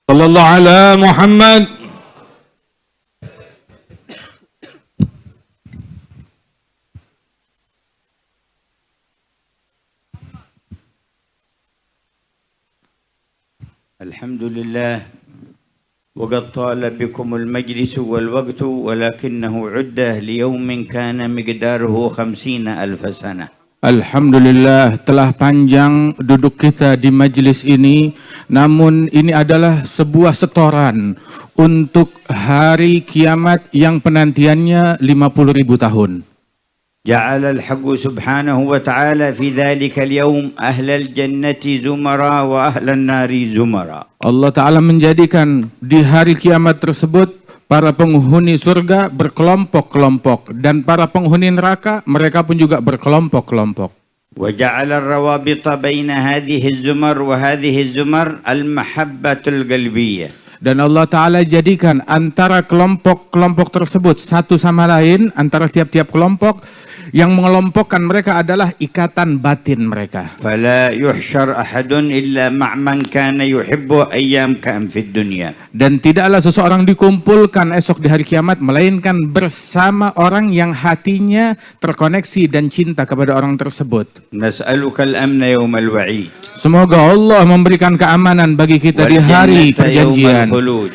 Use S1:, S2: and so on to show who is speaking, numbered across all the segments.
S1: Sallallahu ala Muhammad.
S2: Alhamdulillah. وقد طال بكم المجلس والوقت ولكنه عده ليوم كان مقداره 50,000 سنة.
S3: Alhamdulillah, telah panjang duduk kita di majlis ini, namun ini adalah sebuah setoran untuk hari kiamat yang penantiannya 50.000 tahun.
S2: جعل الحق سبحانه وتعالى في ذلك اليوم أهل الجنة زمرا وأهل النار زمرا.
S3: Allah Ta'ala menjadikan di hari kiamat tersebut para penghuni surga berkelompok-kelompok dan para penghuni neraka mereka pun juga berkelompok-kelompok.
S2: وجعل الروابط بين هذه الزمر وهذه الزمر المحبة القلبية.
S3: Dan Allah Ta'ala jadikan antara kelompok-kelompok tersebut satu sama lain, antara tiap-tiap kelompok yang mengelompokkan mereka adalah ikatan batin mereka.
S2: فلا يحشر أحد إلا مع من كان يحب أيام كان في الدنيا.
S3: Dan tidaklah seseorang dikumpulkan esok di hari kiamat melainkan bersama orang yang hatinya terkoneksi dan cinta kepada orang tersebut.
S2: نسألك الأمن يوم الوعيد.
S3: Semoga Allah memberikan keamanan bagi kita di hari perjanjian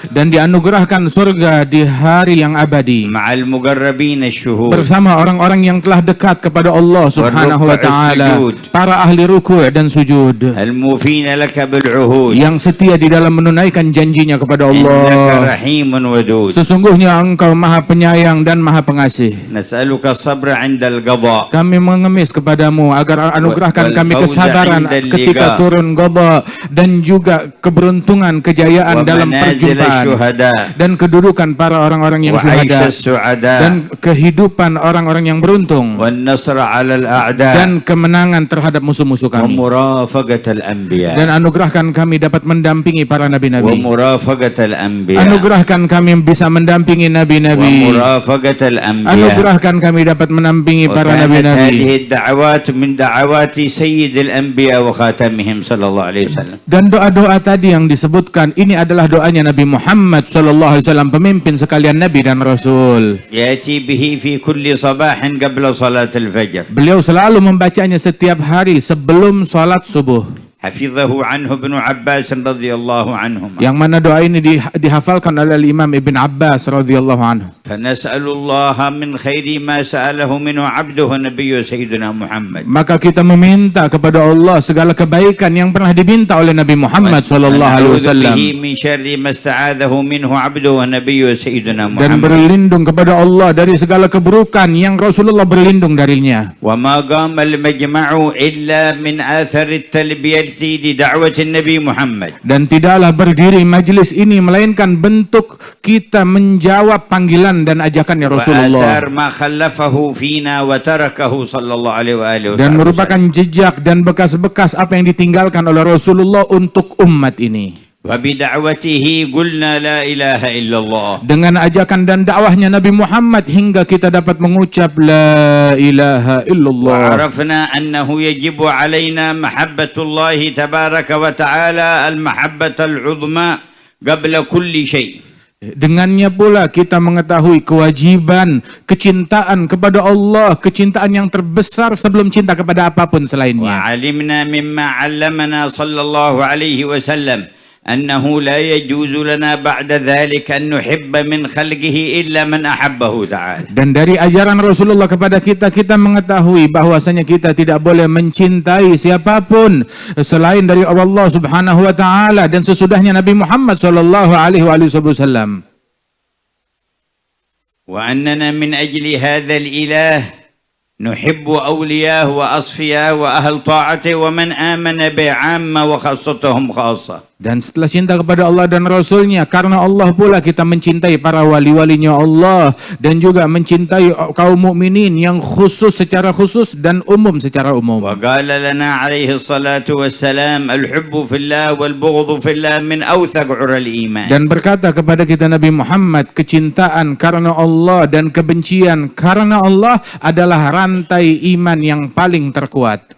S3: dan dianugerahkan surga di hari yang abadi
S2: مع المقربين الشهود.
S3: bersama orang-orang yang telah dekat kepada Allah Subhanahu wa Ta'ala, para ahli ruku' dan sujud,
S2: الموفين لك بالعهود.
S3: yang setia di dalam menunaikan janjinya kepada
S2: إنك
S3: Allah.
S2: رحيم ودود.
S3: Sesungguhnya Engkau Maha Penyayang dan Maha Pengasih.
S2: نسألك الصبر عند القضاء.
S3: Kami mengemis kepadamu agar anugerahkan kami kesabaran ketika turun qada dan juga keberuntungan, kejayaan dalam perjumpaan dan kedudukan para orang-orang yang syuhada dan kehidupan orang-orang yang beruntung
S2: والنصر على الأعداء.
S3: dan kemenangan terhadap musuh-musuh kami.
S2: ومرافقة الأنبياء.
S3: Dan anugerahkan kami dapat mendampingi para nabi-nabi.
S2: ومرافقة الأنبياء.
S3: Anugerahkan kami bisa mendampingi nabi-nabi.
S2: ومرافقة الأنبياء.
S3: Anugerahkan kami dapat mendampingi para
S2: وكانت
S3: nabi-nabi.
S2: هذه الدعوات من دعوات سيد الأنبياء وخاتمهم صلى الله عليه وسلم.
S3: Dan doa-doa tadi yang disebutkan ini adalah doanya Nabi Muhammad sallallahu alaihi wasallam, pemimpin sekalian nabi dan rasul.
S2: يأتي به في كل صباح قبل صلاة الفجر.
S3: Beliau selalu membacanya setiap hari sebelum salat subuh.
S2: حفظه عنه ابن عباس رضي الله عنهما.
S3: Yang mana doa ini dihafalkan oleh Imam Ibn Abbas radhiyallahu anhu.
S2: فنسأل الله من خير ما سأله منه عبده النبي سيدنا محمد.
S3: Maka kita meminta kepada Allah segala kebaikan yang pernah diminta oleh Nabi Muhammad sallallahu alaihi wasallam.
S2: من شر ما استعاذه منه عبده النبي سيدنا محمد.
S3: Dan berlindung kepada Allah dari segala keburukan yang Rasulullah berlindung darinya.
S2: وما قام المجمع إلا من آثر التلبية لدعوة النبي محمد.
S3: Dan tidaklah berdiri majlis ini melainkan bentuk kita menjawab panggilan dan ajakannya Rasulullah.
S2: وآثار ما خلفه فينا وتركه صلى الله عليه وآله وسلم.
S3: Dan merupakan jejak dan bekas-bekas apa yang ditinggalkan oleh Rasulullah untuk umat ini.
S2: وبدعوته قلنا لا إله إلا الله.
S3: Dengan ajakan dan dakwahnya Nabi Muhammad hingga kita dapat mengucap la ilaha illallah.
S2: وعرفنا أنه يجب علينا محبة الله تبارك وتعالى المحبة العظمى قبل كل شيء.
S3: Dengannya pula kita mengetahui kewajiban kecintaan kepada Allah, kecintaan yang terbesar sebelum cinta kepada apapun selainnya.
S2: وعلمنا مما علمنا صلى الله عليه وسلم أنه لا يجوز لنا بعد ذلك أن نحب من خلقه إلا من أحبه تعالى.
S3: Dan dari ajaran Rasulullah kepada kita, kita mengetahui bahwasanya kita tidak boleh mencintai siapapun selain dari Allah Subhanahu wa taala dan sesudahnya Nabi Muhammad sallallahu alaihi wasallam.
S2: وأننا من أجل هذا الإله نحب أولياءه وأصفياءه وأهل طاعته ومن آمن بعامة وخاصتهم خاصة.
S3: Dan setelah cinta kepada Allah dan Rasulnya, karena Allah pula kita mencintai para wali-walinya Allah dan juga mencintai kaum mukminin yang khusus secara khusus dan umum secara umum.
S2: وقال لنا عليه الصلاة والسلام الحب في الله والبغض في الله من أوثق عرى الإيمان.
S3: Dan berkata kepada kita Nabi Muhammad, kecintaan karena Allah dan kebencian karena Allah adalah rantai iman yang paling terkuat.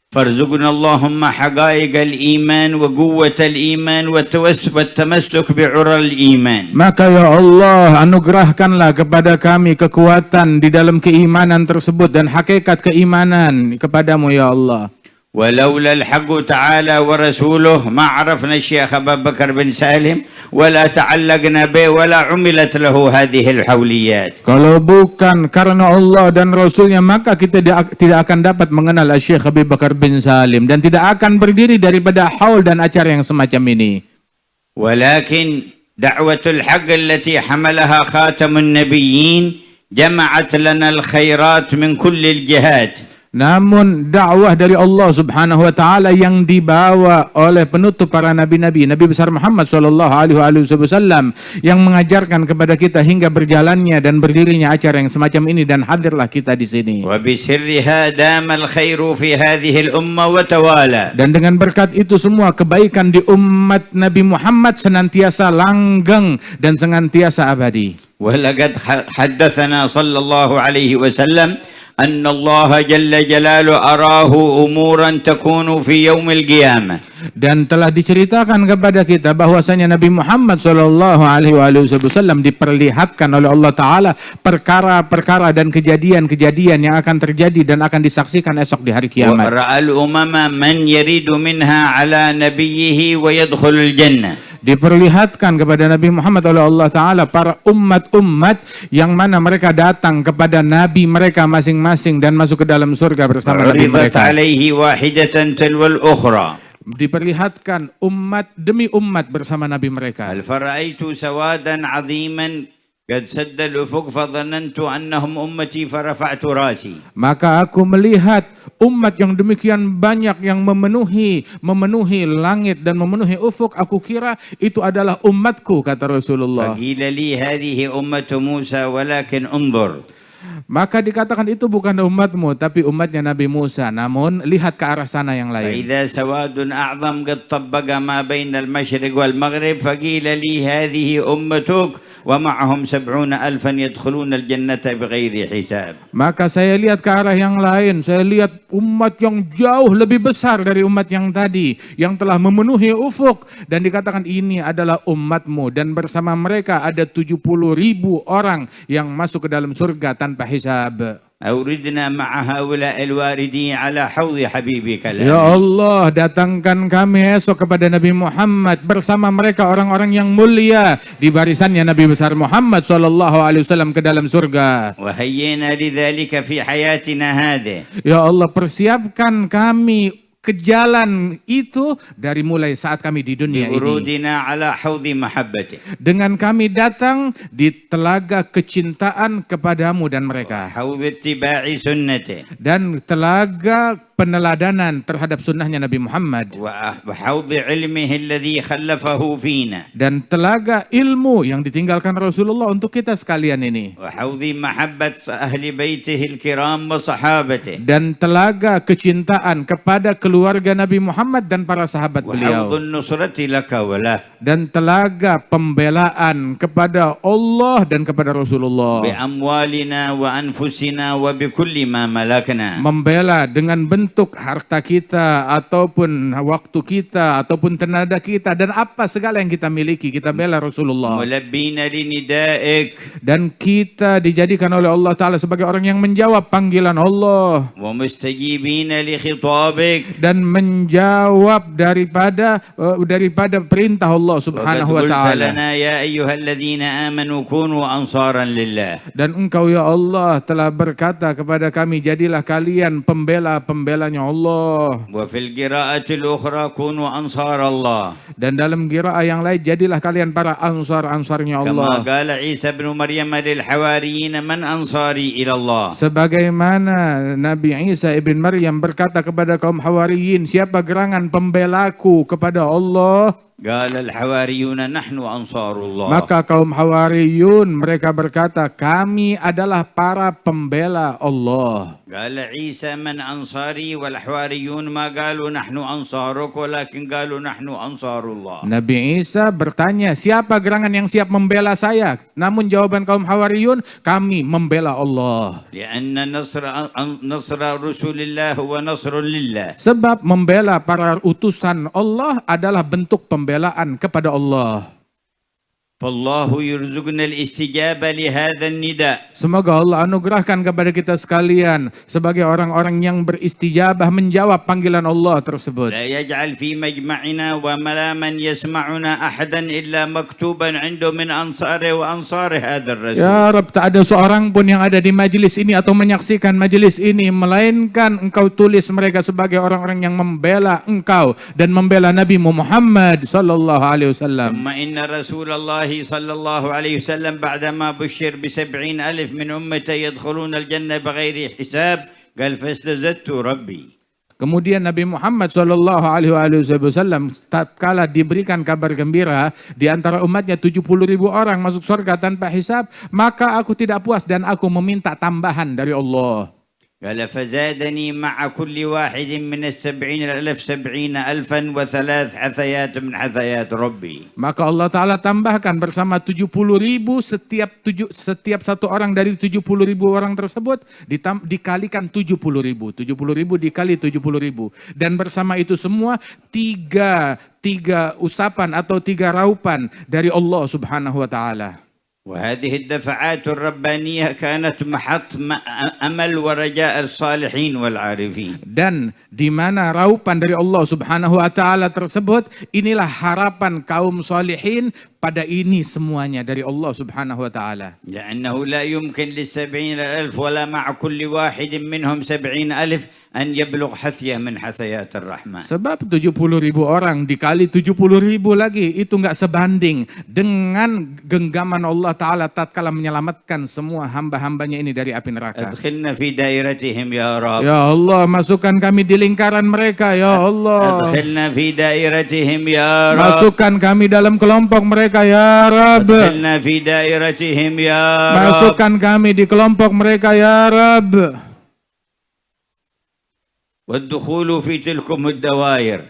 S2: فارزقنا اللهم حقائق الإيمان وقوة الإيمان والتمسك بعرى الإيمان.
S3: Maka ya Allah, anugerahkanlah kepada kami kekuatan di dalam keimanan tersebut dan hakikat keimanan kepadamu ya Allah.
S2: ولولا الحق تعالى ورسوله ما عرفنا الشيخ أبا بكر بن سالم ولا تعلقنا به ولا عملت له هذه الحوليات.
S3: Kalau bukan karena Allah dan Rasulnya, maka kita tidak akan dapat mengenal Syekh Abu Bakar bin Salim dan tidak akan berdiri daripada haul dan acara yang semacam ini.
S2: ولكن دعوة الحق التي حملها خاتم النبيين جمعت لنا الخيرات من كل الجهات.
S3: Namun dakwah dari Allah Subhanahu wa taala yang dibawa oleh penutup para nabi-nabi, Nabi besar Muhammad sallallahu alaihi wasallam, yang mengajarkan kepada kita hingga berjalannya dan berdirinya acara yang semacam ini, dan hadirlah kita di sini.
S2: وبسرها دام الخير في هذه الأمة وتوالى.
S3: Dan dengan berkat itu semua kebaikan di umat Nabi Muhammad senantiasa langgeng dan senantiasa abadi.
S2: ولقد حدثنا صلى الله عليه وسلم أن الله جل جلاله أراه أمورا تكون في يوم القيامة.
S3: Dan telah diceritakan kepada kita bahwasanya Nabi Muhammad sallallahu alaihi wasallam diperlihatkan oleh Allah taala perkara-perkara dan kejadian-kejadian yang akan terjadi dan akan disaksikan esok di hari kiamat.
S2: وَرَأَى الْأُمَمَ مَنْ يَرِدُ مِنْهَا عَلَى نَبِيِّهِ وَيَدْخُلُ الْجَنَّةِ.
S3: Diperlihatkan kepada Nabi Muhammad oleh Allah Ta'ala para umat-umat yang mana mereka datang kepada Nabi mereka masing-masing dan masuk ke dalam surga bersama Nabi mereka. Diperlihatkan umat demi umat bersama Nabi mereka.
S2: قد سد الأفق فظننت أنهم أمتي فرفعت راسي.
S3: Maka aku melihat umat yang demikian banyak yang memenuhi langit dan memenuhi ufuk, aku kira itu adalah umatku, kata Rasulullah.
S2: فقيل لي هذه أمة موسى ولكن انظر.
S3: Maka dikatakan itu bukan umatmu, tapi umatnya Nabi Musa. Namun lihat ke arah sana yang lain.
S2: فإذا سواد أعظم قد طبق ما بين المشرق والمغرب فقيل لي هذه أمتك ومعهم 70,000 يدخلون الجنة بغير حساب.
S3: Maka saya lihat ke arah yang lain. Saya lihat umat yang jauh lebih besar dari umat yang tadi, yang telah memenuhi ufuk, dan dikatakan ini adalah umatmu, dan bersama mereka ada 70.000 orang yang masuk ke dalam surga tanpa hisab.
S2: أوردنا مع هؤلاء الواردين على حوض حبيبك.
S3: Ya Allah, datangkan kami esok kepada Nabi Muhammad bersama mereka orang-orang yang mulia di barisannya Nabi besar Muhammad sallallahu alaihi wasallam ke dalam surga.
S2: وهينا لذلك في حياتنا هذه.
S3: Ya Allah, persiapkan kami ke jalan itu dari mulai saat kami di dunia ini. Dengan kami datang di telaga kecintaan kepadamu dan mereka. Dan telaga peneladanan terhadap sunnahnya Nabi Muhammad. Dan telaga ilmu yang ditinggalkan Rasulullah untuk kita sekalian ini. Dan telaga kecintaan kepada keluarga Nabi Muhammad dan para sahabat beliau. Dan telaga pembelaan kepada Allah dan kepada Rasulullah. Membela dengan bentuk harta kita ataupun waktu kita ataupun tenaga kita dan apa segala yang kita miliki, kita bela Rasulullah. Dan kita dijadikan oleh Allah Ta'ala sebagai orang yang menjawab panggilan Allah dan menjawab daripada perintah Allah Subhanahu wa Ta'ala. Dan engkau ya Allah telah berkata kepada kami, jadilah kalian pembela-pembelanya Allah. Dan dalam qiraah yang lain, jadilah kalian para ansar-ansarnya Allah. Sebagaimana Nabi Isa ibn Maryam berkata kepada kaum Hawariyin, siapa gerangan pembelaku kepada Allah?
S2: قال الحواريون نحن أنصار الله.
S3: Maka kaum Hawariyun mereka berkata, kami adalah para pembela Allah.
S2: قال عيسى من أنصاري والحواريون ما قالوا نحن أنصارك ولكن قالوا نحن أنصار الله.
S3: Nabi Isa bertanya, siapa gerangan yang siap membela saya? Namun jawaban kaum Hawariyun, kami membela Allah.
S2: لأن نصر رسول الله هو نصر لله.
S3: Sebab membela para utusan Allah adalah bentuk pembelaan kepada Allah.
S2: فالله يرزقنا الاستجابة لهذا النداء.
S3: Semoga Allah anugerahkan kepada kita sekalian sebagai orang-orang yang beristijabah menjawab panggilan Allah tersebut.
S2: لا يجعل في مجمعنا ولا من يسمعنا أحدا إلا مكتوبا عنده من أنصاره وأنصار هذا الرسول.
S3: Ya Rabb, tak ada seorang pun yang ada di majelis ini atau menyaksikan majelis ini melainkan Engkau tulis mereka sebagai orang-orang yang membela Engkau dan membela Nabi Muhammad sallallahu alaihi wasallam.
S2: ثم إن رسول الله صلى الله عليه وسلم بعدما بشر ب70,000 من أمته يدخلون الجنة بغير حساب قال فاستزدت ربي.
S3: Kemudian Nabi Muhammad sallallahu alaihi wasallam tatkala diberikan kabar gembira di antara umatnya 70.000 orang masuk surga tanpa hisab, maka aku tidak puas dan aku meminta tambahan dari Allah.
S2: قال فزادني مع كل واحد من 70,000 70,000 وثلاث حثيات من حثيات ربي.
S3: Maka Allah Ta'ala tambahkan bersama 70.000 setiap satu orang dari 70.000 orang tersebut dikalikan 70.000. 70.000 dikali 70.000. Dan bersama itu semua tiga usapan atau tiga raupan dari Allah Subhanahu wa Ta'ala.
S2: وهذه الدفعات الربانية كانت محط أمل ورجاء الصالحين والعارفين.
S3: Dan di mana raupan dari Allah Subhanahu wa Ta'ala tersebut, inilah harapan kaum salihin pada ini semuanya dari Allah Subhanahu wa Ta'ala.
S2: لأنه لا يمكن ل70,000 ولا مع كل واحد منهم 70,000 أن يبلغ حثية من حثيات الرحمن.
S3: Sebab 70.000 orang dikali 70.000 lagi itu enggak sebanding dengan genggaman Allah Ta'ala tatkala menyelamatkan semua hamba-hambanya ini dari api neraka.
S2: أدخلنا في دائرتهم يا رب.
S3: Ya Allah, masukkan kami di lingkaran mereka ya Allah.
S2: أدخلنا في دائرتهم يا رب.
S3: Masukkan kami dalam kelompok mereka ya Rabb.
S2: أدخلنا في دائرتهم يا رب.
S3: Masukkan kami di kelompok mereka ya Rabb.
S2: والدخول في تلكم الدوائر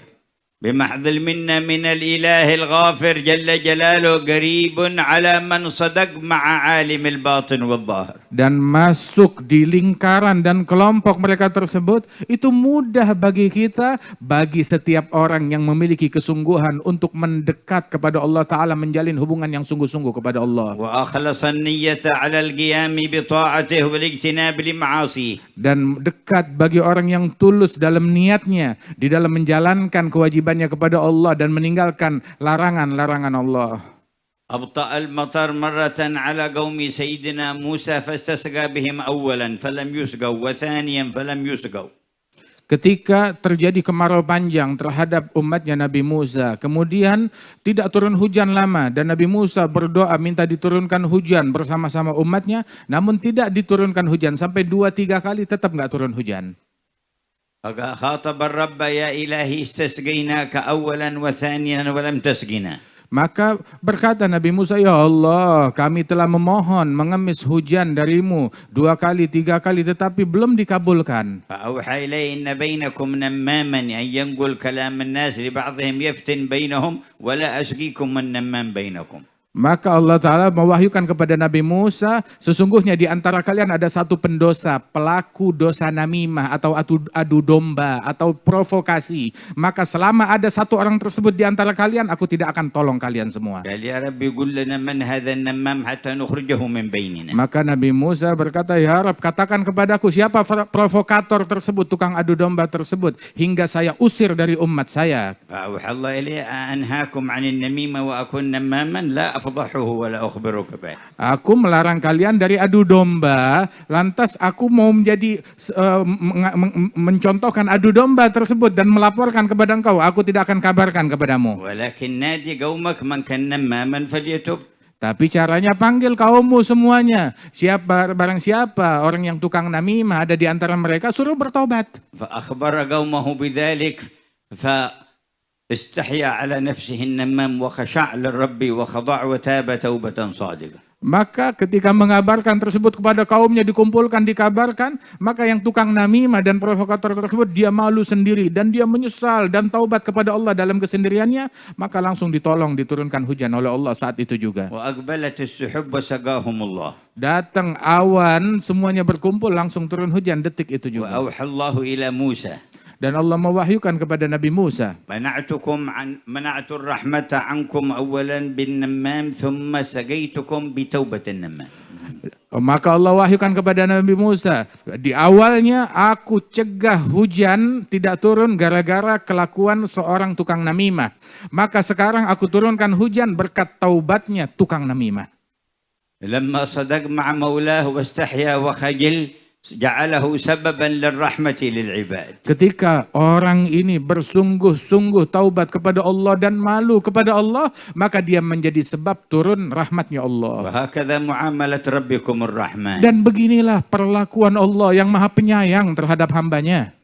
S2: بمحض المنة من الإله الغافر جل جلاله قريب على من صدق مع عالم الباطن والظاهر.
S3: Dan masuk di lingkaran dan kelompok mereka tersebut itu mudah bagi kita, bagi setiap orang yang memiliki kesungguhan untuk mendekat kepada Allah Ta'ala, menjalin hubungan yang sungguh-sungguh kepada Allah.
S2: وأخلص النية على القيام بطاعته والاجتناب لمعاصيه.
S3: Dan dekat bagi orang yang tulus dalam niatnya di dalam menjalankan kewajibannya kepada Allah dan meninggalkan larangan-larangan Allah.
S2: أبطأ المطر مرة على قوم سيدنا موسى فاستسقى بهم أولا فلم يسقوا وثانيا فلم يسقوا.
S3: Ketika terjadi kemarau panjang terhadap umatnya Nabi Musa, kemudian tidak turun hujan lama dan Nabi Musa berdoa minta diturunkan hujan bersama-sama umatnya, namun tidak diturunkan hujan sampai 2-3 kali tetap nggak turun hujan.
S2: خاطب الرب يا إلهي استسقيناك أولا وثانيا ولم تسقنا.
S3: Maka berkata Nabi Musa, ya Allah, kami telah memohon mengemis hujan darimu 2 kali, 3 kali, tetapi belum dikabulkan.
S2: فأوحى إليه إن بينكم نماما أن ينقل كلام الناس لبعضهم يفتن بينهم ولا أسقيكم من نمام بينكم.
S3: Maka Allah Ta'ala mewahyukan kepada Nabi Musa, sesungguhnya di antara kalian ada satu pendosa, pelaku dosa namimah atau adu domba atau provokasi. Maka selama ada satu orang tersebut di antara kalian, aku tidak akan tolong kalian semua. Maka Nabi Musa berkata, ya Rabb, katakan kepadaku siapa provokator tersebut, tukang adu domba tersebut, hingga saya usir dari umat saya. Aku melarang kalian dari adu domba, lantas aku mau menjadi mencontohkan adu domba tersebut dan melaporkan kepada engkau. Aku tidak akan kabarkan kepadamu. Tapi caranya panggil kaummu semuanya. Barang siapa orang yang tukang namimah ada di antara mereka, suruh bertobat.
S2: استحيا على نفسه النمام وخشع للرب وخضع وتاب توبة صادقة.
S3: Maka ketika mengabarkan tersebut kepada kaumnya, dikumpulkan, dikabarkan, maka yang tukang namimah dan provokator tersebut dia malu sendiri dan dia menyesal dan taubat kepada Allah dalam kesendiriannya, maka langsung ditolong, diturunkan hujan oleh Allah saat itu juga.
S2: وأقبلت السحب وسقاهم الله.
S3: Datang awan, semuanya berkumpul, langsung turun hujan detik itu juga.
S2: وأوحى الله إلى موسى.
S3: Dan Allah mewahyukan kepada Nabi Musa,
S2: منعت الرحمة عنكم أولا بالنمام ثم سقيتكم بتوبة النمام.
S3: Maka Allah wahyukan kepada Nabi Musa, di awalnya aku cegah hujan tidak turun gara-gara kelakuan seorang tukang namimah. Maka sekarang aku turunkan hujan berkat taubatnya tukang namimah.
S2: لما صدق مع مولاه واستحيا وخجل جعله سببا للرحمة للعباد.
S3: Ketika orang ini bersungguh-sungguh taubat kepada Allah dan malu kepada Allah, maka dia menjadi sebab turun rahmatnya Allah.
S2: وهكذا معاملة ربكم الرحمن.
S3: Dan beginilah perlakuan Allah yang maha penyayang terhadap hambanya.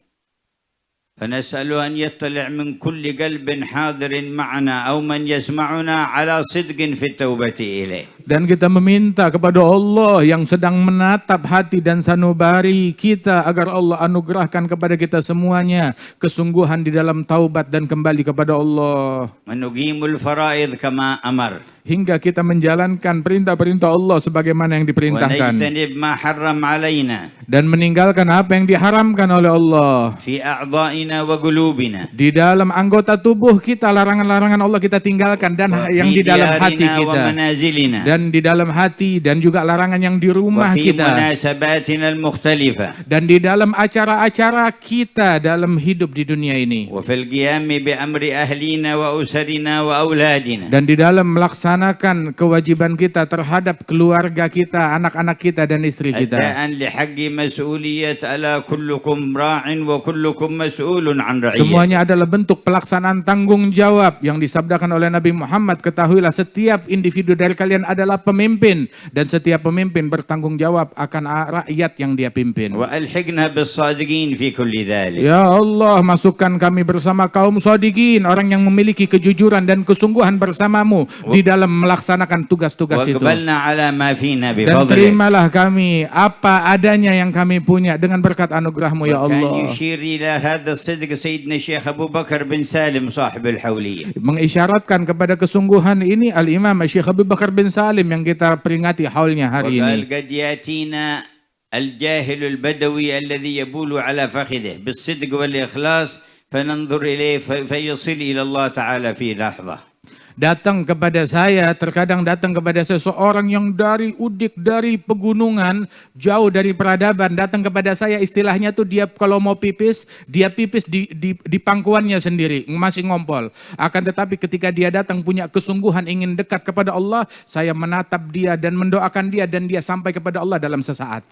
S2: فنسأله أن يطلع من كل قلب حاضر معنا أو من يسمعنا على صدق في التوبة إليه.
S3: Dan kita meminta kepada Allah yang sedang menatap hati dan sanubari kita agar Allah anugerahkan kepada kita semuanya kesungguhan di dalam taubat dan kembali kepada Allah.
S2: ونقيم الفرائض كما أمر.
S3: Hingga kita menjalankan perintah-perintah Allah sebagaimana yang diperintahkan.
S2: ونجتنب ما حرم علينا.
S3: Dan meninggalkan apa yang diharamkan oleh Allah.
S2: في أعضائنا وقلوبنا.
S3: Di dalam anggota tubuh kita, larangan-larangan Allah kita tinggalkan, dan yang di dalam hati kita.
S2: ومنازلنا.
S3: Dan di dalam hati, dan juga larangan yang di rumah
S2: وفي
S3: kita.
S2: مناسباتنا المختلفة.
S3: Dan di dalam acara-acara kita dalam hidup di dunia ini.
S2: وفي القيام بأمر أهلنا وأسرنا وأولادنا.
S3: Dan di dalam melaksanakan kewajiban kita terhadap keluarga kita, anak-anak kita dan istri kita.
S2: أداء لحق مسؤولية ألا كلكم راع وكلكم مسؤول عن رعيته.
S3: Semuanya adalah bentuk pelaksanaan tanggung jawab yang disabdakan oleh Nabi Muhammad. Ketahuilah setiap individu dari kalian adalah pemimpin, dan setiap pemimpin bertanggung jawab akan rakyat yang dia pimpin.
S2: وألحقنا بالصادقين في كل ذلك.
S3: Ya Allah, masukkan kami bersama kaum shadiqin, orang yang memiliki kejujuran dan kesungguhan bersamamu di dalam melaksanakan tugas-tugas itu.
S2: وقبلنا على ما فينا
S3: Dan
S2: بفضلك.
S3: terimalah kami apa adanya yang kami punya dengan berkat anugerahmu ya
S2: وكان
S3: Allah.
S2: يشير إلى هذا الصدق سيدنا الشيخ أبو بكر بن سالم صاحب الحولية.
S3: Mengisyaratkan kepada kesungguhan ini Al-Imam Syekh Abu Bakar bin Salim yang kita peringati haulnya hari
S2: وقال
S3: ini.
S2: قد يأتينا الجاهل البدوي الذي يبول على فخذه بالصدق والإخلاص فننظر إليه فيصل إلى الله تعالى في لحظة.
S3: Terkadang datang kepada seseorang yang dari udik, dari pegunungan, jauh dari peradaban, datang kepada saya, istilahnya tuh dia kalau mau pipis, dia pipis di pangkuannya sendiri, masih ngompol. Akan tetapi ketika dia datang punya kesungguhan ingin dekat kepada Allah, saya menatap dia dan mendoakan dia, dan dia sampai kepada Allah dalam sesaat.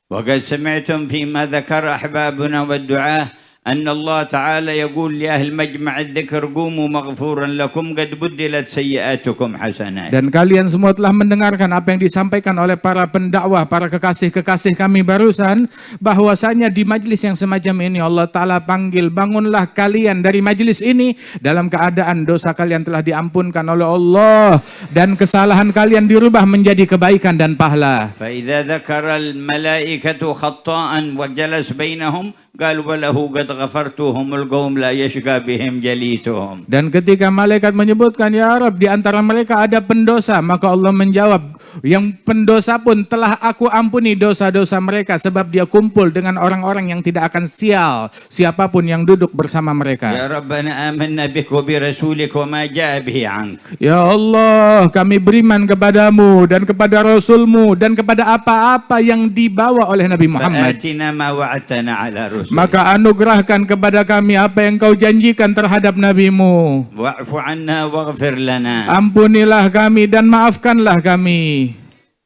S2: وقد سمعتم فيما ذكر أحبابنا والدعاة أن الله تعالى يقول لأهل مجمع الذكر قوموا مغفورا لكم قد بدلت سيئاتكم حسنات.
S3: Dan kalian semua telah mendengarkan apa yang disampaikan oleh para pendakwah, para kekasih-kekasih kami barusan, bahwasanya di majlis yang semacam ini Allah Ta'ala panggil, bangunlah kalian dari majlis ini dalam keadaan dosa kalian telah diampunkan oleh Allah dan kesalahan kalian dirubah menjadi kebaikan dan pahala.
S2: فإذا ذكر الملائكة خطاء وجلس بينهم قال وله قد غفرتهم القوم لا يشقى بهم جليسهم.
S3: Dan ketika malaikat menyebutkan, ya Rab, di antara mereka ada pendosa, maka Allah menjawab, yang pendosa pun telah aku ampuni dosa-dosa mereka, sebab dia kumpul dengan orang-orang yang tidak akan sial siapapun yang duduk bersama mereka.
S2: يا ربنا آمنا بك وبرسولك وما جاء به عنك.
S3: Ya Allah, kami beriman kepadamu dan kepada Rasulmu dan kepada apa-apa yang dibawa oleh Nabi Muhammad.
S2: فآتنا ما وعدتنا على رسولك.
S3: Maka anugerahkan kepada kami apa yang kau janjikan terhadap Nabi-Mu.
S2: واعف عنا واغفر لنا.
S3: Ampunilah kami dan maafkanlah kami.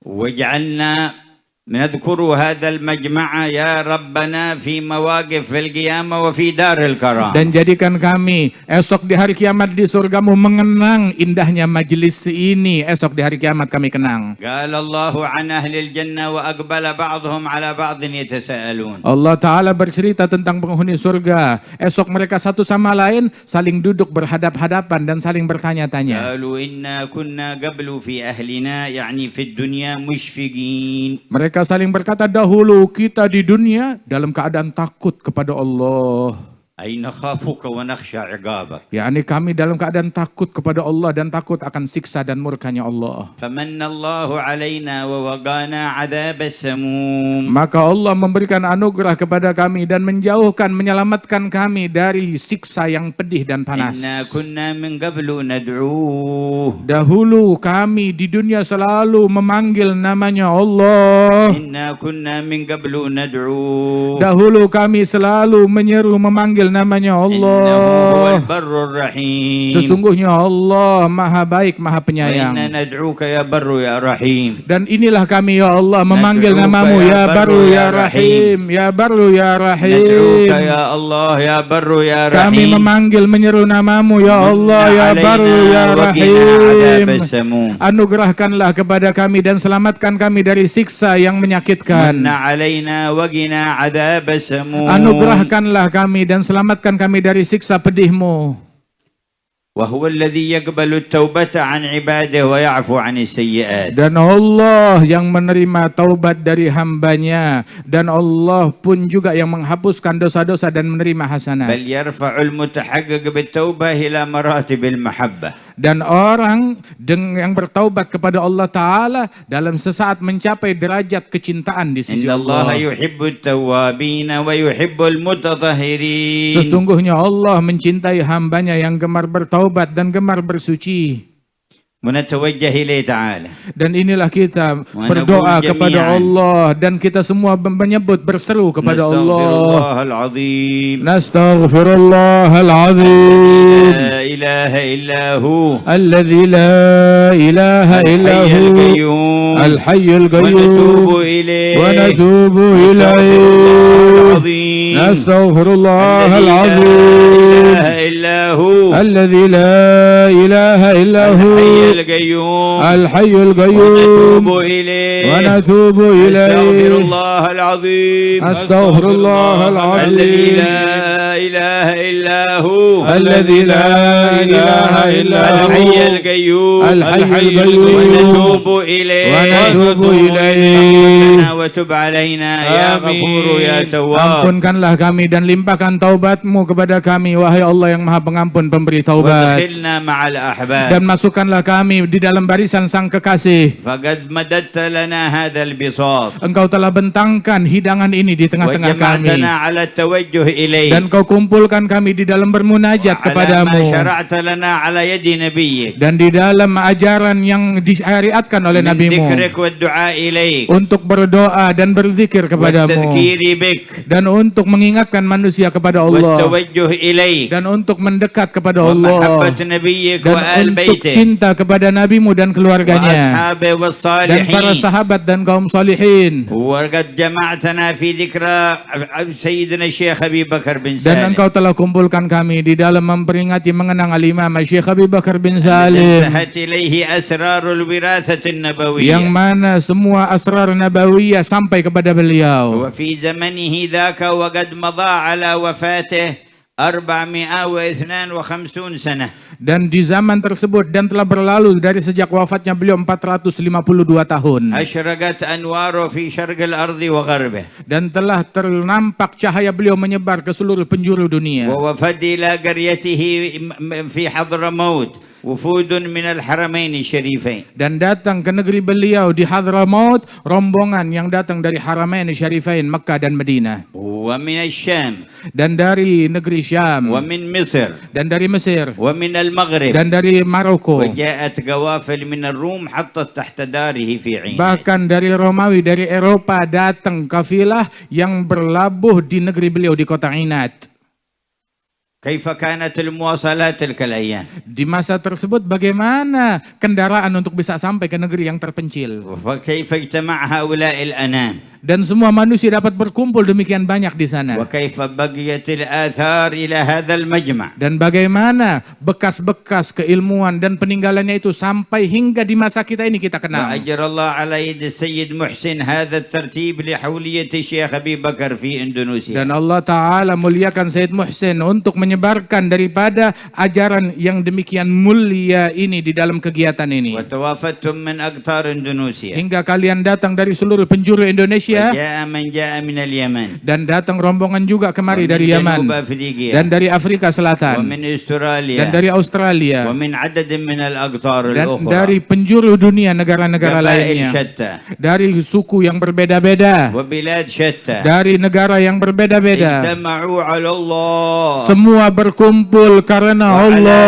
S2: واجعلنا نذكر هذا المجمع يا ربنا في مواقف القيامة وفي دار الكرامة.
S3: Dan jadikan kami esok di hari kiamat di surgamu mengenang indahnya majlis ini. Esok di hari kiamat kami kenang.
S2: قال الله عن أهل الجنة وأقبل بعضهم على بعض يتساءلون.
S3: Allah Ta'ala bercerita tentang penghuni surga. Esok mereka satu sama lain saling duduk berhadap-hadapan dan saling bertanya-tanya.
S2: قالوا إنا كنا قبل في أهلنا يعني في الدنيا مشفقين.
S3: Mereka saling berkata, dahulu kita di dunia dalam keadaan takut kepada Allah.
S2: أي نخافك ونخشى عقابك.
S3: yakni kami dalam keadaan takut kepada Allah dan takut akan siksa dan murkanya Allah.
S2: فمن الله علينا ووقانا عذاب السموم.
S3: Maka Allah memberikan anugerah kepada kami dan menjauhkan, menyelamatkan kami dari siksa yang pedih dan panas.
S2: إنا كنا من قبل ندعوه.
S3: Dahulu kami di dunia selalu memanggil namanya Allah.
S2: إنا كنا من قبل ندعوه.
S3: Dahulu kami selalu menyeru memanggil namanya
S2: إنه هو
S3: Allah.
S2: البر الرحيم.
S3: Sesungguhnya Allah Maha Baik, Maha Penyayang.
S2: وإنا ندعوك يا بر يا رحيم.
S3: Dan inilah kami ya Allah memanggil
S2: Nad'uka
S3: namamu
S2: ya
S3: ya
S2: Barru
S3: Barru
S2: ya
S3: ya Rahim, ya Barru ya
S2: ندعوك
S3: Rahim.
S2: يا الله يا بر يا
S3: Kami
S2: رحيم.
S3: memanggil menyeru namamu ya Allah ya
S2: علينا
S3: Barru ya
S2: وقنا
S3: Rahim.
S2: عذاب السموم.
S3: Anugerahkanlah kepada kami dan selamatkan kami dari siksa yang menyakitkan.
S2: من علينا وقنا عذاب السموم.
S3: Anugerahkanlah kami dan selamatkan kami dari siksa pedihmu.
S2: وهو الذي يقبل التوبة عن عباده ويعفو عن السيئات.
S3: Dan Allah yang menerima taubat dari hambanya. Dan Allah pun juga yang menghapuskan dosa-dosa dan menerima hasanat.
S2: بل يرفع المتحقق بالتوبة إلى مراتب المحبة.
S3: Dan orang yang bertaubat kepada Allah Ta'ala dalam sesaat mencapai derajat kecintaan di sisi
S2: إن الله
S3: Allah.
S2: يحب التوابين ويحب المتطهرين.
S3: Sesungguhnya Allah mencintai hambanya yang gemar bertaubat dan gemar bersuci.
S2: ونتوجه إليه تعالى.
S3: Dan inilah kita berdoa kepada Allah dan kita semua menyebut berseru kepada Allah. Nastaghfirullahal azim.
S2: لا إله إلا هو.
S3: الذي لا إله إلا هو الحي القيوم ونتوب إليه نستغفر الله العظيم الذي لا إله إلا هو الحي القيوم ونتوب إليه أستغفر الله العظيم الذي لا إله إلا هو الحي القيوم ونتوب إليه
S2: وتب علينا يا غفور يا تواب.
S3: Ampunkanlah kami dan limpahkan taubat-Mu kepada kami, wahai Allah yang Maha Pengampun pemberi taubat.
S2: وادخلنا مع الأحباب.
S3: Dan masukkanlah kami di dalam barisan sang kekasih.
S2: فقد مددت لنا هذا البساط.
S3: Engkau telah bentangkan hidangan ini di tengah-tengah kami.
S2: وجمعتنا على التوجه إليه.
S3: Dan Kau kumpulkan kami di dalam bermunajat kepadamu.
S2: ما شرعت لنا على يد نبيك.
S3: Dan di dalam ajaran yang disyariatkan oleh
S2: من
S3: Nabi-Mu.
S2: ذكرك والدعاء إليك.
S3: Untuk berdoa dan berzikir kepadamu.
S2: والتذكير بك.
S3: Dan untuk mengingatkan manusia kepada Allah.
S2: والتوجه إليك.
S3: Dan untuk mendekat kepada Allah.
S2: ومحبة نبيك
S3: Dan
S2: وآل
S3: untuk
S2: بيته.
S3: cinta kepada Nabi-Mu dan keluarganya.
S2: وأصحابه
S3: Dan para
S2: والصالحين.
S3: sahabat dan kaum salihin.
S2: وقد جمعتنا في ذكرى سيدنا الشيخ أبي بكر بن
S3: Dan
S2: سالم.
S3: engkau telah kumpulkan kami di dalam memperingati mengenang Al-Imam Syekh Abi Bakar bin Salim.
S2: انتهت إليه أسرار الوراثة النبوية.
S3: Yang mana semua asrar nabawiyah sampai kepada beliau.
S2: وفي زمنه ذاك وقد مضى على وفاته 452 سنة.
S3: Dan di zaman tersebut dan telah berlalu dari sejak wafatnya beliau 452 tahun.
S2: أشرقت أنواره في شرق الأرض وغربه.
S3: Dan telah ternampak cahaya beliau menyebar ke seluruh penjuru dunia.
S2: ووفد إلى قريته في حضرموت وفود من الحرمين الشريفين.
S3: Dan datang ke negeri beliau di Hadramaut rombongan yang datang dari Haramain Syarifain Makkah dan Madinah.
S2: ومن الشام.
S3: Dan dari negeri Syam.
S2: ومن مصر.
S3: Dan dari Mesir.
S2: ومن المغرب.
S3: Dan dari Maroko.
S2: وجاءت قوافل من الروم حطت تحت داره في عين.
S3: Bahkan dari Romawi, dari Eropa datang kafilah yang berlabuh di negeri beliau di kota Inat.
S2: كيف كانت المواصلات تلك الأيام؟
S3: Di masa tersebut bagaimana kendaraan untuk bisa sampai ke negeri yang terpencil?
S2: وكيف اجتمع هؤلاء الأنام؟
S3: Dan semua manusia dapat berkumpul demikian banyak di sana.
S2: وكيف بقيت الآثار إلى هذا المجمع؟
S3: Dan bagaimana bekas-bekas keilmuan dan peninggalannya itu sampai hingga di masa kita ini kita kenal.
S2: وأجر الله على يد السيد محسن هذا الترتيب لحولية الشيخ أبي بكر في إندونيسيا.
S3: Dan Allah Ta'ala muliakan Sayyid Muhsin untuk menyebarkan daripada ajaran yang demikian mulia ini di dalam kegiatan ini.
S2: وتوافدتم من أقطار إندونيسيا.
S3: Hingga kalian datang dari seluruh penjuru Indonesia.
S2: وجاء من جاء من اليمن.
S3: Dan datang rombongan juga kemari dari Yaman. Dan dari Afrika Selatan.
S2: ومن أستراليا.
S3: Dan dari Australia.
S2: ومن عدد من الأقطار
S3: Dan
S2: الأخرى.
S3: dari penjuru dunia negara-negara lainnya.
S2: شتى.
S3: Dari suku yang berbeda-beda.
S2: وبلاد شتى.
S3: Dari negara yang berbeda-beda.
S2: اجتمعوا على الله.
S3: Semua berkumpul karena Allah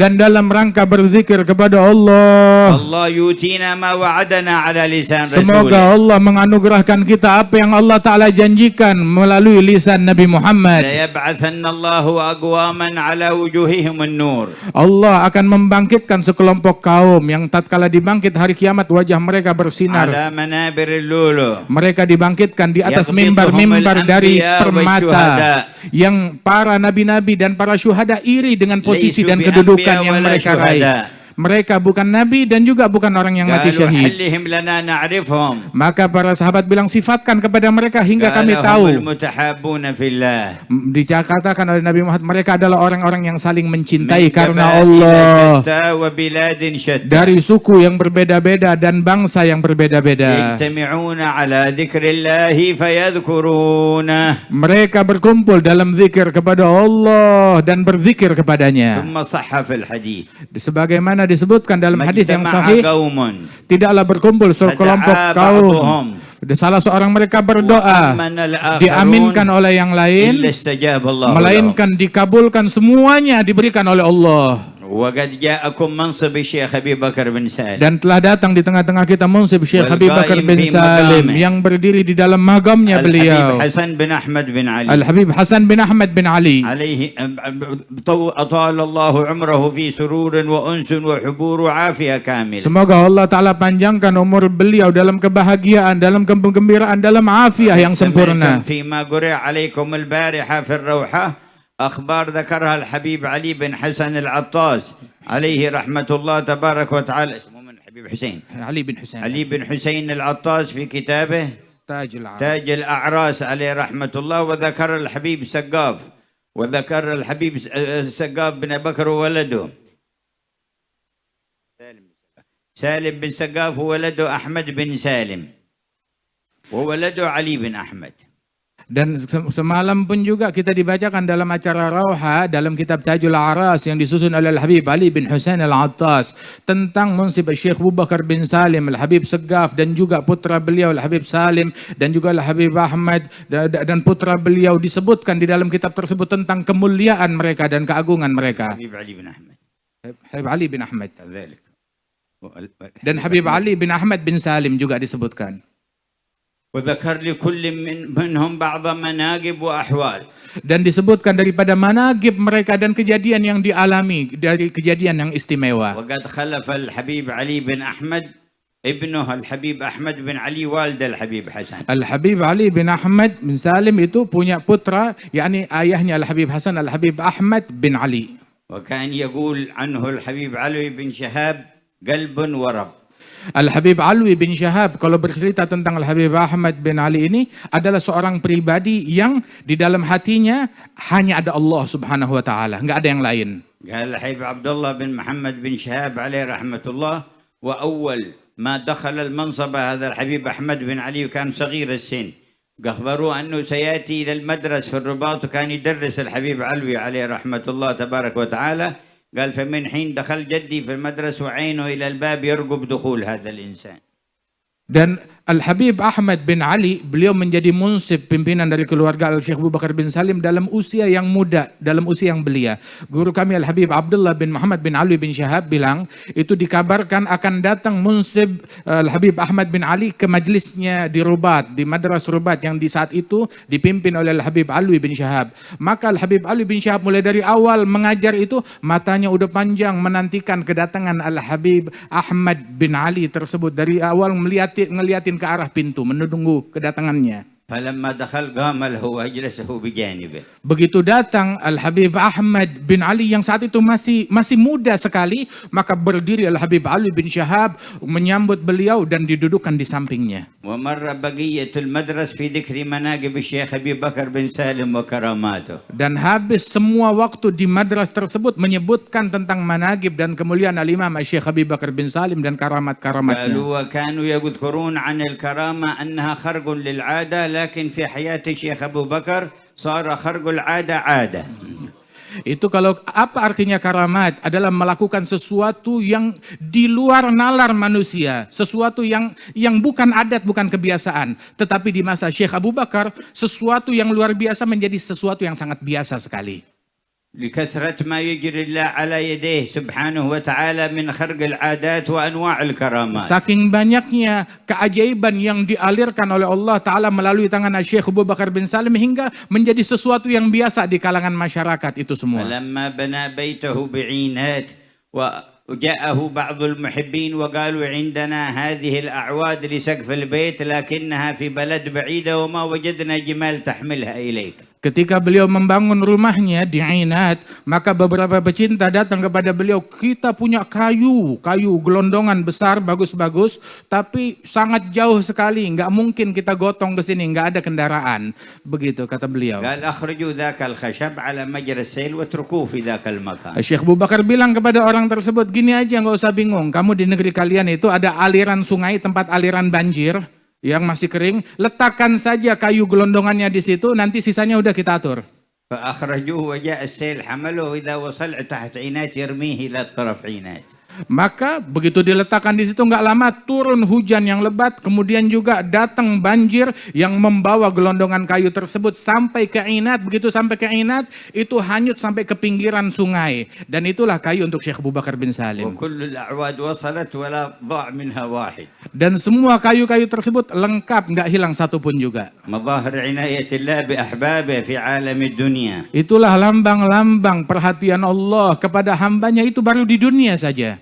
S3: dan dalam rangka berzikir kepada Allah.
S2: Allah yutina ma wa'adana ala lisan Rasul.
S3: Semoga Allah menganugerahkan kita apa yang Allah Ta'ala janjikan melalui lisan Nabi Muhammad.
S2: La yab'athanna Allahu aqwaman ala wujuhihim an-nur.
S3: Allah akan membangkitkan sekelompok kaum yang tatkala dibangkit hari kiamat wajah mereka bersinar.
S2: Ala manabiril lulu.
S3: Mereka dibangkitkan di atas mimbar-mimbar dari permata yang para nabi-nabi dan para syuhada iri dengan posisi dan kedudukan yang mereka raih. Mereka bukan nabi dan juga bukan orang yang mati syahid. Maka para sahabat bilang sifatkan kepada mereka hingga kami tahu. Dikatakan oleh Nabi Muhammad mereka adalah orang-orang yang saling mencintai karena Allah. Dari suku yang berbeda-beda dan bangsa yang berbeda-beda. Mereka berkumpul dalam zikir kepada Allah dan berzikir kepadanya. Sebagaimana disebutkan dalam hadis yang sahih, tidaklah berkumpul sekelompok kaum, salah seorang mereka berdoa, diaminkan oleh yang lain, melainkan dikabulkan semuanya, diberikan oleh Allah. Dan telah datang di tengah-tengah kita mansib Syekh Habib Bakar bin Salim yang berdiri di dalam magamnya beliau, Al-Habib Hasan bin Ahmad bin Ali. Semoga Allah Ta'ala panjangkan umur beliau dalam kebahagiaan, dalam kegembiraan, dalam afiah yang sempurna.
S2: أخبار ذكرها الحبيب علي بن حسن العطاس عليه رحمة الله تبارك وتعالى. اسمه من الحبيب حسين؟ علي بن حسين العطاس في كتابه تاج الأعراس عليه رحمة الله. وذكر الحبيب سقاف، وذكر الحبيب سقاف بن بكر وولده سالم بن سقاف وولده أحمد بن سالم وولده علي بن أحمد.
S3: Dan semalam pun juga kita dibacakan dalam acara Rauha dalam kitab Tajul Aras yang disusun oleh Al-Habib Ali bin Husain Al-Attas tentang mansib Syekh Abu Bakar bin Salim, Al-Habib Segaf dan juga putra beliau Al-Habib Salim dan juga Al-Habib Ahmad dan putra beliau disebutkan di dalam kitab tersebut tentang kemuliaan mereka dan keagungan mereka.
S2: Habib Ali bin Ahmad.
S3: Habib Ali bin Ahmad. Dan Habib Ali bin Ahmad bin Salim juga disebutkan.
S2: وذكر لكل منهم بعض مناقب وأحوال.
S3: Dan disebutkan daripada managib mereka dan kejadian yang dialami dari kejadian yang istimewa.
S2: وقد خلف الحبيب علي بن أحمد ابنه الحبيب أحمد بن علي والد الحبيب حسن. Al-Habib Ali bin Ahmad bin Salim itu punya putra, yakni ayahnya Al-Habib Hasan Al-Habib Ahmad bin Ali. وكان يقول عنه الحبيب علي بن شهاب قلب ورب.
S3: Al-Habib Alwi bin Syahab kalau bercerita tentang Al-Habib Ahmad bin Ali ini adalah seorang pribadi yang di dalam hatinya hanya ada Allah Subhanahu wa taala, enggak ada yang lain.
S2: قال الحبيب عبد الله بن محمد بن شهاب عليه رحمة الله وأول ما دخل المنصب هذا الحبيب أحمد بن علي وكان صغير السن أخبروه أنه سيأتي إلى المدرسة في الرباط وكان يدرس الحبيب علوي عليه رحمة الله تبارك وتعالى. قال فمن حين دخل جدي في المدرسة وعينه إلى الباب يرقب دخول هذا الإنسان.
S3: Dan Al-Habib Ahmad bin Ali, beliau menjadi munsib pimpinan dari keluarga Al-Syekh Abu Bakar bin Salim dalam usia yang muda, dalam usia yang belia. Guru kami Al-Habib Abdullah bin Muhammad bin Ali bin Syahab bilang, itu dikabarkan akan datang munsib Al-Habib Ahmad bin Ali ke majlisnya di Rubat, di Madras Rubat yang di saat itu dipimpin oleh Al-Habib Ali bin Syahab. Maka Al-Habib Ali bin Syahab mulai dari awal mengajar itu, matanya udah panjang menantikan kedatangan Al-Habib Ahmad bin Ali tersebut. Dari awal ngeliatin ke arah pintu menunggu kedatangannya. Begitu datang Al-Habib Ahmad bin Ali yang saat itu masih muda sekali, maka berdiri Al-Habib Ali bin Syahab menyambut beliau dan didudukkan di sampingnya. Dan habis semua waktu di madras tersebut menyebutkan tentang managib dan kemuliaan Al-Imam Syekh Habib Bakar bin Salim dan karamat-karamatnya.
S2: لكن في حياة الشيخ أبو بكر صار خرق العادة عادة.
S3: Itu kalau apa artinya karamat? Adalah melakukan sesuatu yang di luar nalar manusia, sesuatu yang bukan adat, bukan kebiasaan. Tetapi di masa Syekh Abu Bakar, sesuatu yang luar biasa menjadi sesuatu yang sangat biasa sekali.
S2: لكثرة ما يجري الله على يديه سبحانه وتعالى من خرق العادات وأنواع الكرامات. Saking banyaknya keajaiban yang dialirkan oleh Allah Ta'ala melalui tangan Syekh Abu Bakar bin Salim hingga menjadi sesuatu yang biasa di kalangan masyarakat itu semua. لما بنى بيته بعينات وجاءه بعض المحبين وقالوا عندنا هذه الأعواد لسقف البيت لكنها في بلد بعيدة وما وجدنا جمال تحملها إليك.
S3: Ketika beliau membangun rumahnya di Ainat, maka beberapa pecinta datang kepada beliau, kita punya kayu gelondongan besar, bagus-bagus, tapi sangat jauh sekali, nggak mungkin kita gotong ke sini, nggak ada kendaraan. Begitu kata beliau. Syekh Abu Bakar bilang kepada orang tersebut, gini aja, nggak usah bingung, kamu di negeri kalian itu ada aliran sungai, tempat aliran banjir yang masih kering, letakkan saja kayu gelondongannya di situ, nanti sisanya udah kita atur. Maka begitu diletakkan di situ nggak lama turun hujan yang lebat, kemudian juga datang banjir yang membawa gelondongan kayu tersebut sampai ke Ainat. Begitu sampai ke Ainat itu hanyut sampai ke pinggiran sungai, dan itulah kayu untuk Syekh Abu Bakar bin Salim. Dan semua kayu-kayu tersebut lengkap, nggak hilang satu pun juga. Itulah lambang-lambang perhatian Allah kepada hambanya itu baru di dunia saja.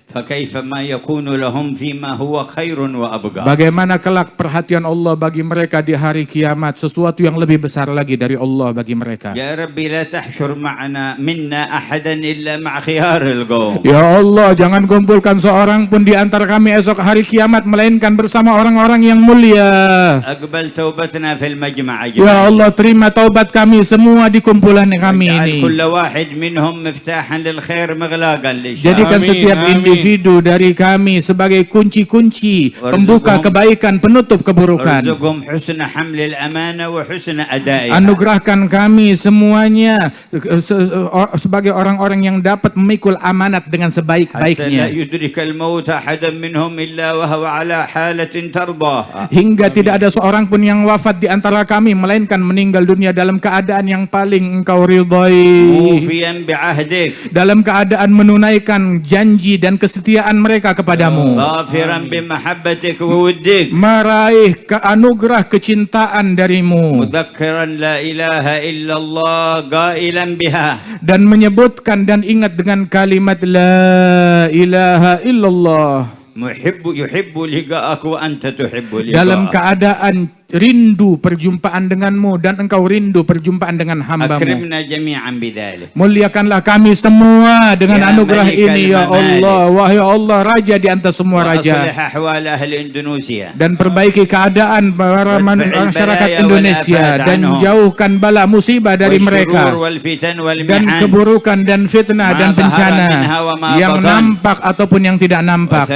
S3: Bagaimana kelak perhatian Allah bagi mereka di hari kiamat, sesuatu yang lebih besar lagi dari Allah bagi mereka. Ya Rabbi, la tahsyur ma'ana minna ahadan illa ma' khiyaril qaum. Ya Allah, jangan kumpulkan seorang pun di antara kami esok hari kiamat melainkan bersama orang-orang yang mulia. Aqbal taubatna fil majma'. Ya Allah, terima taubat kami semua di kumpulan kami ini. Kullu wahid minhum miftahan lil khair maghlaqan lisyar. Jadikan setiap individu dari kami sebagai kunci-kunci pembuka kebaikan, penutup keburukan. Anugerahkan kami semuanya sebagai orang-orang yang dapat memikul amanat dengan sebaik-baiknya, hingga tidak ada seorang pun yang wafat di antara kami melainkan meninggal dunia dalam keadaan yang paling engkau ridhai, dalam keadaan menunaikan janji dan kesetiaan mereka kepadamu, meraih anugerah kecintaan darimu, dan menyebutkan dan ingat dengan kalimat la ilaha illallah, dalam keadaan rindu perjumpaan denganmu dan engkau rindu perjumpaan dengan hambamu. Muliakanlah kami semua dengan anugerah ini ya Allah. Wahai Allah, Raja di atas semua raja, dan perbaiki keadaan para masyarakat Indonesia dan jauhkan bala musibah dari mereka, dan keburukan dan fitnah dan bencana yang nampak ataupun yang tidak nampak,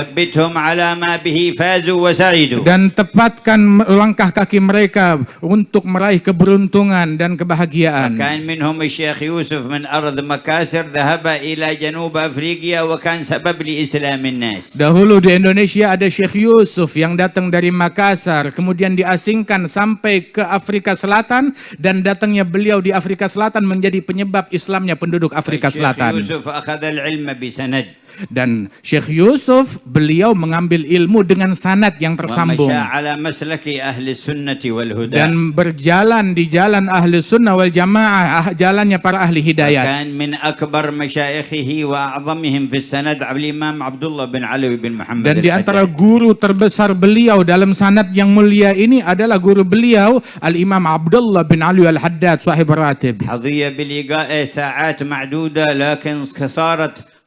S3: dan tepatkan langkah kaki kaki mereka untuk meraih keberuntungan dan kebahagiaan.
S2: كان منهم الشيخ يوسف من أرض مكاسر ذهب إلى جنوب أفريقيا وكان سبب لإسلام الناس.
S3: Dahulu di Indonesia ada Syekh Yusuf yang datang dari Makassar, kemudian diasingkan sampai ke Afrika Selatan, dan datangnya beliau di Afrika Selatan menjadi penyebab Islamnya penduduk Afrika Selatan.
S2: يوسف أخذ العلم بسند.
S3: Dan Syekh Yusuf beliau mengambil ilmu dengan sanad yang tersambung dan berjalan di jalan ahli sunnah wal jamaah, jalannya para ahli hidayat. Dan di antara guru terbesar beliau dalam sanad yang mulia ini adalah guru beliau Al-Imam Abdullah bin Ali Al-Haddad sahib ratib.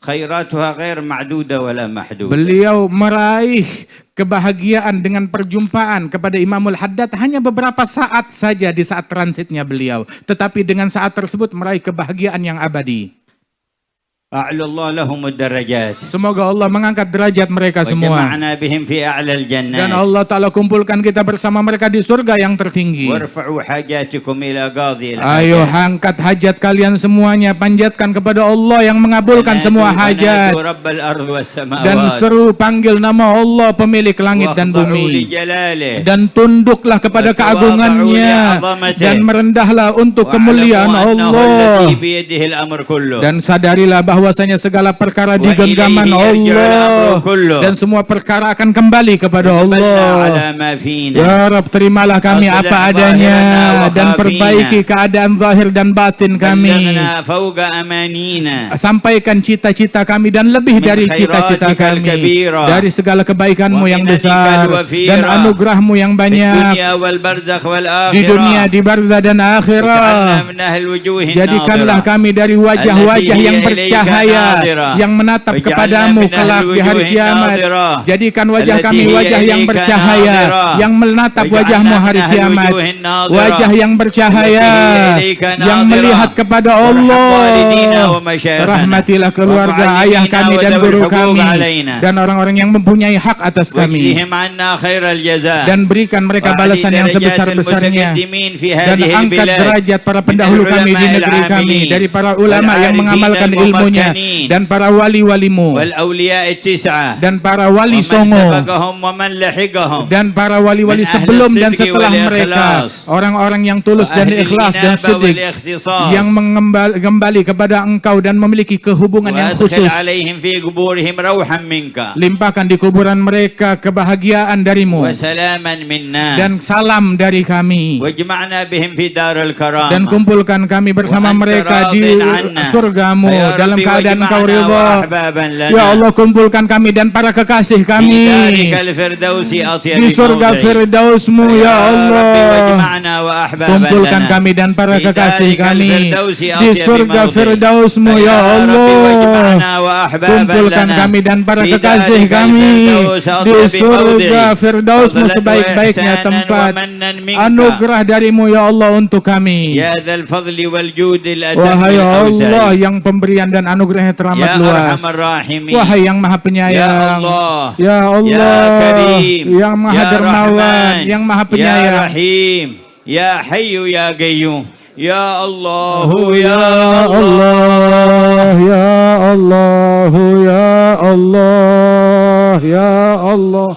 S2: khairatuha ghair ma'duda wala mahduda.
S3: Beliau meraih kebahagiaan dengan perjumpaan kepada Imamul Haddad hanya beberapa saat saja di saat transitnya beliau, tetapi dengan saat tersebut meraih kebahagiaan yang abadi.
S2: A'lallah lahumud darajat.
S3: Semoga Allah mengangkat derajat mereka semua.
S2: Bihim fi a'lal jannat.
S3: Dan Allah Ta'ala kumpulkan kita bersama mereka di surga yang tertinggi.
S2: Warfa'u hajatikum ila qadhil.
S3: Ayo angkat hajat kalian semuanya, panjatkan kepada Allah yang mengabulkan semua hajat. Dan seru panggil nama Allah pemilik langit dan bumi. Dan tunduklah kepada keagungannya dan merendahlah untuk kemuliaan Allah. Dan sadarilah bahwasanya segala perkara di genggaman Allah dan semua perkara akan kembali kepada Allah. Ya Rabb, terimalah kami apa adanya dan perbaiki keadaan zahir dan batin kami. Sampaikan cita-cita kami dan lebih dari cita-cita kami, dari segala kebaikan-Mu yang besar dan anugerah-Mu yang banyak di dunia, di barzah dan akhirat. Jadikanlah kami dari wajah-wajah yang bercahaya yang menatap kepadamu kelak di hari kiamat. Jadikan wajah kami wajah yang bercahaya yang menatap wajah-Mu hari kiamat, wajah yang bercahaya yang melihat kepada Allah. Rahmatilah keluarga ayah kami dan guru kami dan orang-orang yang mempunyai hak atas kami, dan berikan mereka balasan yang sebesar-besarnya, dan angkat derajat para pendahulu kami di negeri kami, dari para ulama yang mengamalkan ilmunya, dan para wali-walimu, dan para wali songo, dan para wali-wali sebelum dan setelah mereka, orang-orang yang tulus dan ikhlas dan siddiq, yang mengembali kepada Engkau dan memiliki kehubungan yang khusus. Limpahkan di kuburan mereka kebahagiaan darimu dan salam dari kami, dan kumpulkan kami bersama mereka di surga-Mu dalam keadaan Engkau ridha. Ya Allah, kumpulkan kami dan para kekasih kami di surga Firdaus-Mu. Ya Allah, kumpulkan kami dan para kekasih kami di surga Firdaus-Mu. Ya Allah, kumpulkan kami dan para kekasih kami di surga Firdaus-Mu sebaik-baiknya tempat. Anugerah dari-Mu ya Allah untuk kami. Wahai Allah yang pemberian dan anugerahnya teramat luas. Wahai yang maha penyayang, ya Allah, yang maha dermawan, yang maha penyayang,
S2: ya Rahim, ya Hayyu ya Qayyum, ya Allah, ya
S3: Allah, ya Allah, ya Allah, ya Allah,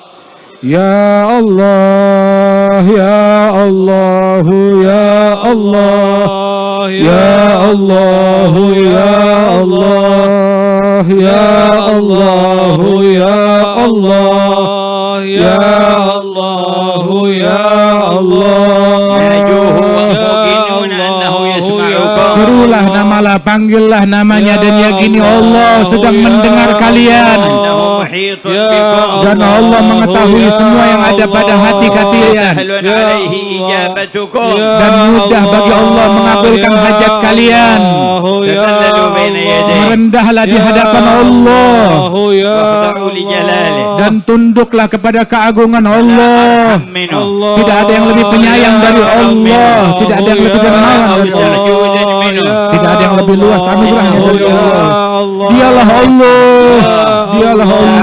S3: ya Allah, ya Allah, ya Allah, ya Allah, ya Allah, ya Allah, ya Allah, ya Allah, ya Allah. Serulah namalah, panggillah namanya dan yakini Allah sedang mendengar kalian. Dan Allah mengetahui semua yang ada pada hati kalian, dan mudah bagi Allah mengabulkan hajat kalian. Merendahlah di hadapan Allah dan tunduklah kepada keagungan Allah. Tidak ada yang lebih penyayang dari Allah, tidak ada yang lebih dermawan dari Allah, tidak ada yang lebih luas anugerahnya dari Allah. Dialah Allah, dialah Allah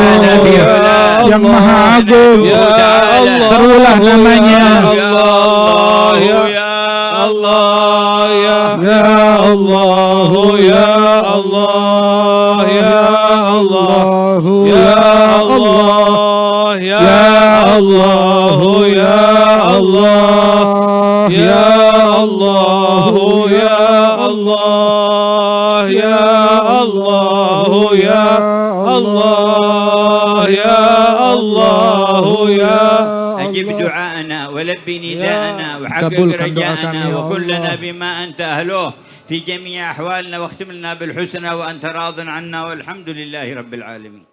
S3: yang maha Maha Agung.
S1: Ya Allah,
S3: serulah namanya.
S1: Ya Allah, ya Allah, ya Allah, ya Allah, ya Allah, ya Allah, ya Allah, ya Allah, ya Allah, ya Allah, ya Allah, ya Allah, ya Allah, ya
S2: أجب دعاءنا ولبي نداءنا وحقق رجاءنا وكن لنا بما أنت أهله في جميع أحوالنا واختم لنا بالحسنى وأنت راض عنا والحمد لله رب العالمين.